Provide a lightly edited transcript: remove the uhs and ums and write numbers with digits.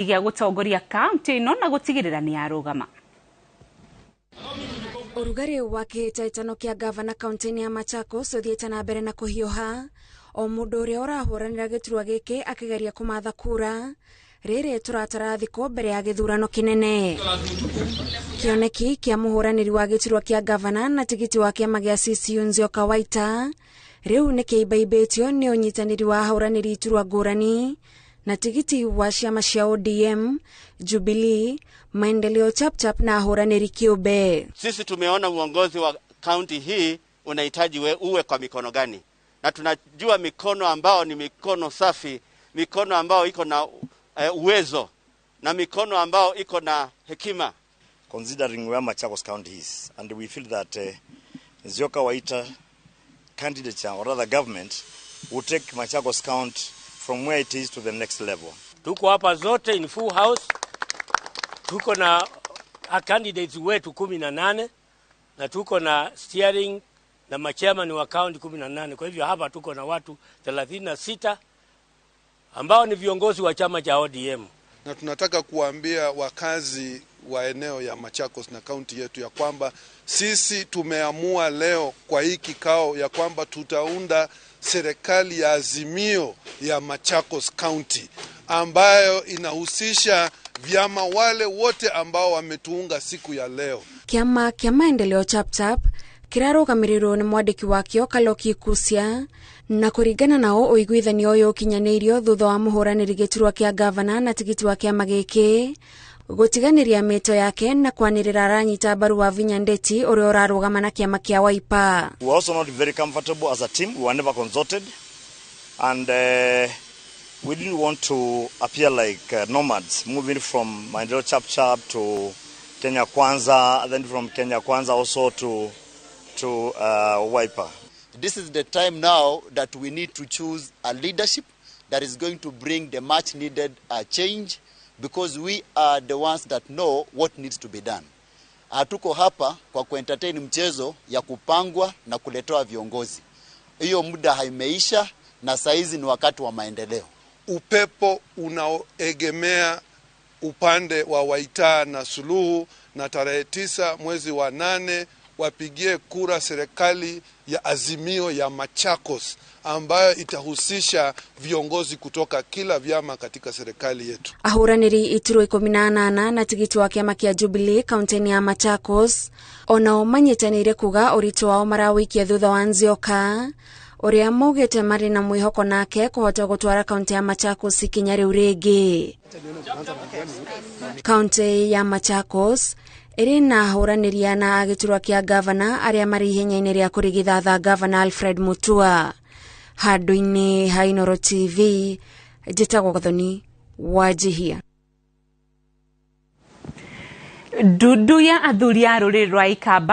gĩa gũtongoria kaunti ĩno na gũtigĩrĩra nĩ yarũgama. Ũrugarĩ wa kĩhĩtahĩtano kĩa gavana kaunti-inĩ ya Machakos ũthiĩte na mbere na kũhiũha, o mũndũ ũrĩa ũrahũranĩra gĩturwa gĩkĩ akĩgeria kũmatha kura rĩrĩ tũratara thikũ mbere ya gĩthurano kĩnene. Kĩoneki kĩa mũhũranĩri wa gĩturwa kĩa gavana na tigiti wa kĩama gĩa CCU Nzioka Waita rĩu nĩ kĩimbaimbĩtio nĩ ũnyitanĩri wa ahũranĩri iturwa ngũrani na tigiti wa ciama cia ODM, Jubilee, Maendeleo Chapchap na ahũranĩri kĩũmbe. Sisi tumeona uongozi wa kaunti hii unahitaji uwe kwa mikono gani, na tunajua mikono ambao ni mikono safi, mikono ambao iko na uwezo, na mikono ambao iko na hekima. Considering where Machakos County is, and we feel that Nzioka Waita candidature or rather government will take Machakos County from where it is to the next level. Tuko hapa zote in full house. Tuko na candidates wetu 18 na tuko na steering na machairman wa county 18. Kwa hivyo hapa tuko na watu 36 ambao ni viongozi wa chama cha ODM. Na tunataka kuambia wakazi wa eneo ya Machakos na kaunti yetu ya kwamba sisi tumeamua leo kwa hii kikao ya kwamba tutaunda serikali ya azimio ya Machakos County ambayo inahusisha vyama wale wote ambao wametuunga siku ya leo. Kiama kĩa Maendeleo Chapchap kĩrarũgamĩrĩrwo nĩ mwandĩki wakĩo Kaloki Kusia, na kũringana nao ũiguithanio ũyũ ũkinyanĩirio thutha wa mũhũranĩri gĩturwa kĩa gavana na tigiti wa kĩama gĩkĩ gũtiganĩria mĩto yake na kwanĩrĩra aranyita mbaru wa Vinya Ndeti ũrĩa ũrarũgama na kĩama kĩa Wiper. We are also not very comfortable as a team. We were never consulted, and we didn't want to appear like nomads moving from Maendeleo Chapchap to Kenya Kwanza, then from Kenya Kwanza also to Wiper. This is the time now that we need to choose a leadership that is going to bring the much needed change, because we are the ones that know what needs to be done. Hatuko hapa kwa kuentertain mchezo ya kupangwa na kuletewa viongozi. Hiyo muda haimeisha na saizi ni wakati wa maendeleo. Upepo unaoegemea upande wa Waita na Suluhu, na tarehe 9 mwezi wa 8 wapigie kura serikali ya azimio ya Machakos ambayo itahusisha viongozi kutoka kila vyama katika serikali yetu. Ahũranĩri iturwa 18 na tigiti wa kĩama kĩa Jubilee kaunti-inĩ ya Machakos onao manyitanĩire kuga ũritũ wao marawikia thutha wa Nzioka ũrĩa maugĩte marĩ na mwĩhoko nake kũhota gũtwara kaunti ya Machakos ikinya rĩu rĩngĩ. Kaunti ya Machakos ĩrĩ na ahũranĩri na gĩturwa kĩa gavana arĩa marĩ ihenya-inĩ rĩa kũrigithatha gavana Alfred Mutua. Handũ-inĩ ha Inooro TV, njĩtagwo Gathoni Wanjihia. Ndudu ya athuri a rũrĩrĩ rwa Ikamba